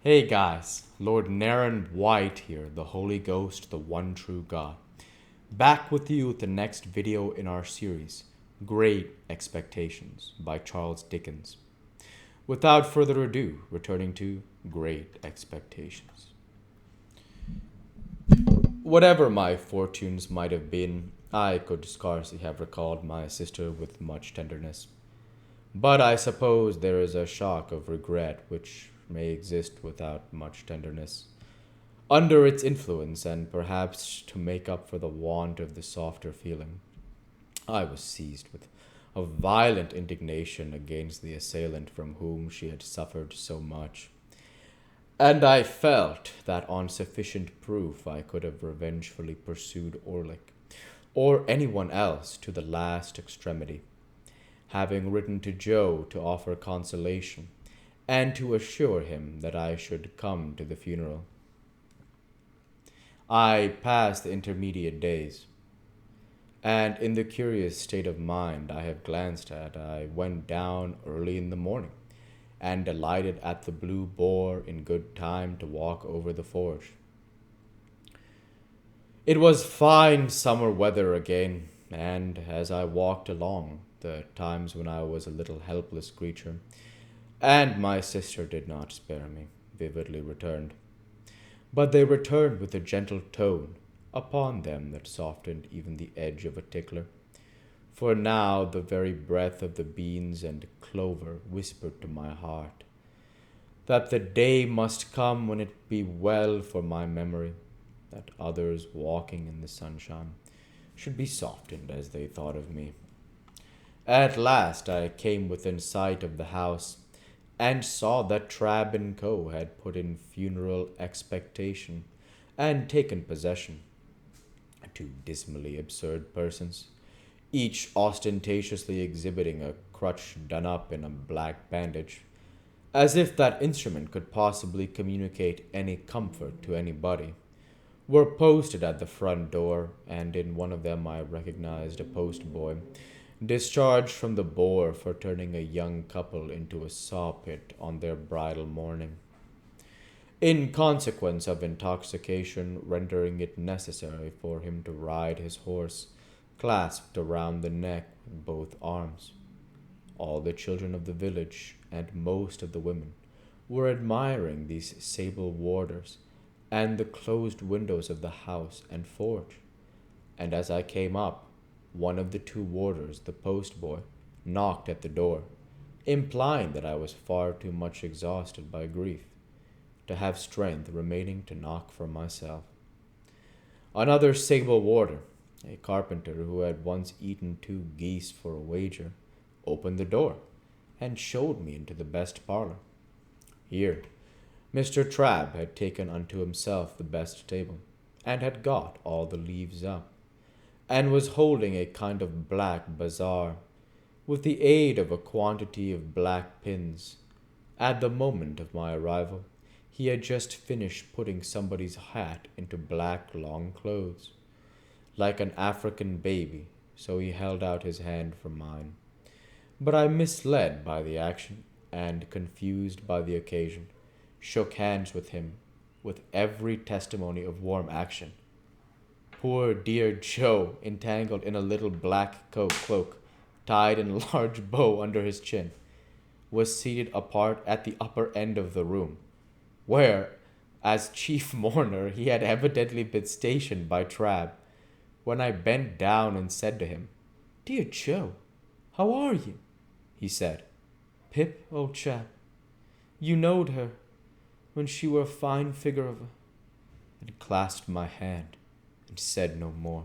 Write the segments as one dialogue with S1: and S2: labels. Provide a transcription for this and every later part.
S1: Hey guys, Lord Naren White here, the Holy Ghost, the one true God. Back with you with the next video in our series, Great Expectations by Charles Dickens. Without further ado, returning to Great Expectations. Whatever my fortunes might have been, I could scarcely have recalled my sister with much tenderness. But I suppose there is a shock of regret which may exist without much tenderness. Under its influence, and perhaps to make up for the want of the softer feeling, I was seized with a violent indignation against the assailant from whom she had suffered so much. And I felt that on sufficient proof I could have revengefully pursued Orlick, or anyone else, to the last extremity, having written to Joe to offer consolation, and to assure him that I should come to the funeral. I passed the intermediate days, and in the curious state of mind I have glanced at, I went down early in the morning, and alighted at the Blue Boar in good time to walk over the forge. It was fine summer weather again, and as I walked along, the times when I was a little helpless creature, and my sister did not spare me, vividly returned. But they returned with a gentle tone upon them that softened even the edge of a tickler. For now the very breath of the beans and clover whispered to my heart that the day must come when it be well for my memory that others walking in the sunshine should be softened as they thought of me. At last I came within sight of the house, and saw that Trabb and Co. had put in funeral expectation and taken possession. Two dismally absurd persons, each ostentatiously exhibiting a crutch done up in a black bandage, as if that instrument could possibly communicate any comfort to anybody, were posted at the front door, and in one of them I recognized a postboy, discharged from the Boar for turning a young couple into a saw pit on their bridal morning, in consequence of intoxication rendering it necessary for him to ride his horse clasped around the neck with both arms. All the children of the village, and most of the women, were admiring these sable warders and the closed windows of the house and forge, and as I came up, one of the two warders, the postboy, knocked at the door, implying that I was far too much exhausted by grief to have strength remaining to knock for myself. Another sable warder, a carpenter who had once eaten 2 geese for a wager, opened the door and showed me into the best parlor. Here Mr. Trabb had taken unto himself the best table, and had got all the leaves up, and was holding a kind of black bazaar, with the aid of a quantity of black pins. At the moment of my arrival, he had just finished putting somebody's hat into black long clothes, like an African baby, so he held out his hand for mine. But I, misled by the action, and confused by the occasion, shook hands with him with every testimony of warm action. Poor dear Joe, entangled in a little black cloak, tied in a large bow under his chin, was seated apart at the upper end of the room, where, as chief mourner, he had evidently been stationed by Trabb, when I bent down and said to him, "Dear Joe, how are you?" He said, "Pip, old chap, you knowed her, when she were a fine figure of a," and clasped my hand, and said no more.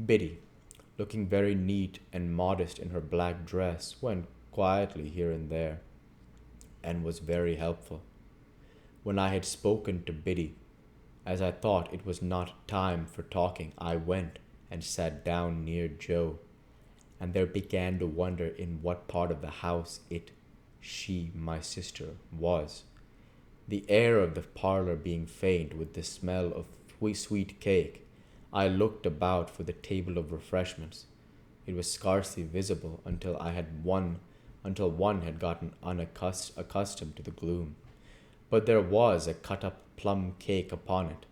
S1: Biddy, looking very neat and modest in her black dress, went quietly here and there, and was very helpful. When I had spoken to Biddy, as I thought it was not time for talking, I went and sat down near Joe, and there began to wonder in what part of the house she, my sister, was. The air of the parlor being faint with the smell of sweet cake, I looked about for the table of refreshments. It was scarcely visible until one had gotten accustomed to the gloom. but there was a cut up plum cake upon it,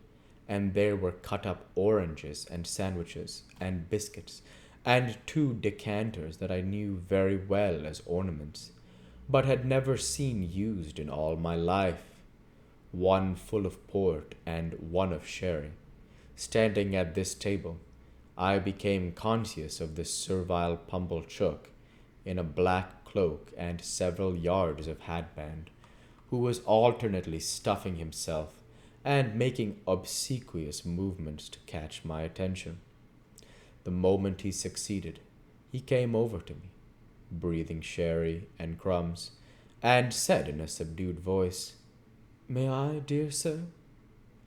S1: and there were cut up oranges and sandwiches and biscuits, and two decanters that I knew very well as ornaments, but had never seen used in all my life, one full of port and one of sherry. Standing at this table, I became conscious of the servile Pumblechook in a black cloak and several yards of hatband, who was alternately stuffing himself and making obsequious movements to catch my attention. The moment he succeeded, he came over to me, breathing sherry and crumbs, and said in a subdued voice, "May I, dear sir?"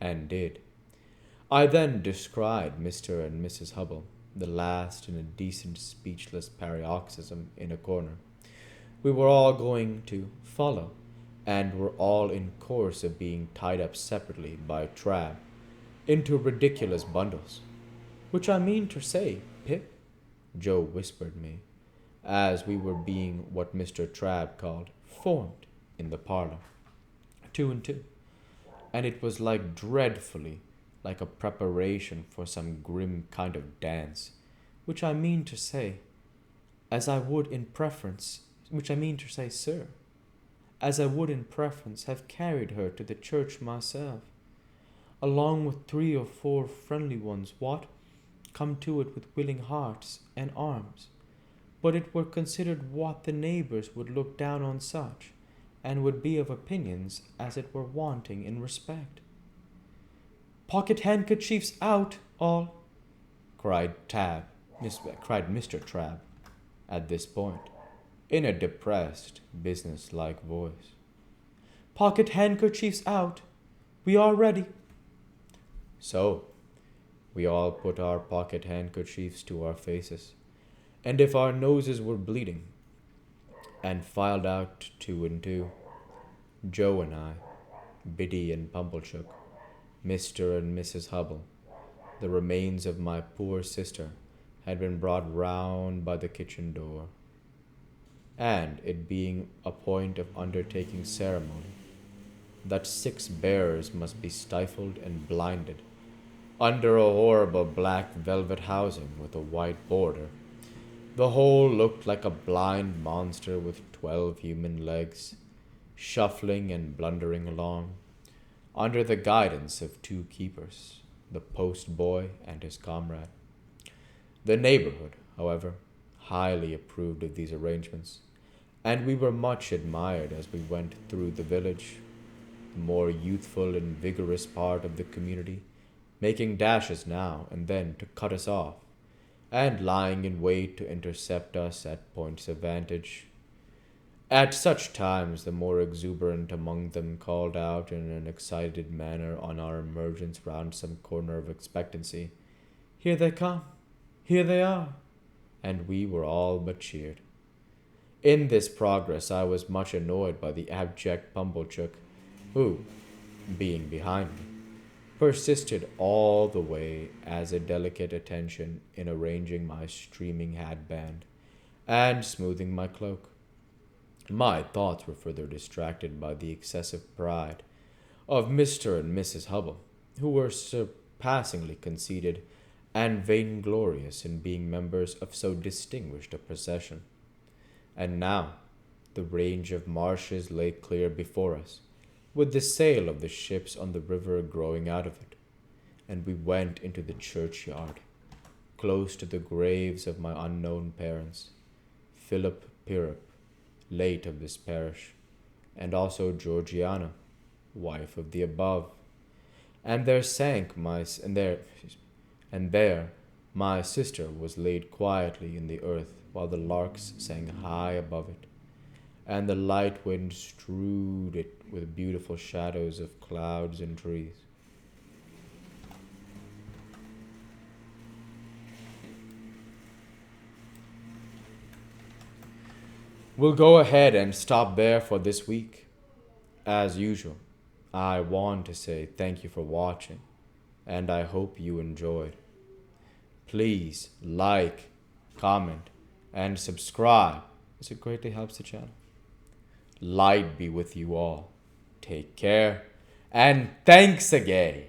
S1: And did. I then descried Mr. and Mrs. Hubble, the last in a decent speechless paroxysm in a corner. We were all going to follow, and were all in course of being tied up separately by Trabb into ridiculous bundles. "Which I mean to say, Pip," Joe whispered me, as we were being what Mr. Trabb called formed in the parlor, two and two, and it was like dreadfully like a preparation for some grim kind of dance, "which I mean to say, as I would in preference, which I mean to say, sir, as I would in preference have carried her to the church myself, along with 3 or 4 friendly ones, what, come to it with willing hearts and arms, but it were considered what the neighbours would look down on such, and would be of opinions as it were wanting in respect." "Pocket handkerchiefs out, all!" cried Mr. Trabb at this point, in a depressed, business-like voice. "Pocket handkerchiefs out! We are ready!" So, we all put our pocket handkerchiefs to our faces, and if our noses were bleeding, and filed out two and two. Joe and I, Biddy and Pumblechook, Mr. and Mrs. Hubble. The remains of my poor sister had been brought round by the kitchen door, and it being a point of undertaking ceremony that 6 bearers must be stifled and blinded under a horrible black velvet housing with a white border, the whole looked like a blind monster with 12 human legs, shuffling and blundering along, under the guidance of 2 keepers, the post-boy and his comrade. The neighborhood, however, highly approved of these arrangements, and we were much admired as we went through the village, the more youthful and vigorous part of the community making dashes now and then to cut us off, and lying in wait to intercept us at points of vantage. At such times the more exuberant among them called out in an excited manner on our emergence round some corner of expectancy, "Here they come! Here they are!" And we were all but cheered. In this progress I was much annoyed by the abject Pumblechook, who, being behind me, persisted all the way as a delicate attention in arranging my streaming hatband and smoothing my cloak. My thoughts were further distracted by the excessive pride of Mr. and Mrs. Hubble, who were surpassingly conceited and vainglorious in being members of so distinguished a procession. And now the range of marshes lay clear before us, with the sail of the ships on the river growing out of it, and we went into the churchyard, close to the graves of my unknown parents, Philip Pirrip, late of this parish, and also Georgiana, wife of the above, and there my sister was laid quietly in the earth while the larks sang high above it, and the light wind strewed it with beautiful shadows of clouds and trees. We'll go ahead and stop there for this week. As usual, I want to say thank you for watching, and I hope you enjoyed. Please like, comment, and subscribe, as it greatly helps the channel. Light be with you all. Take care. And thanks again.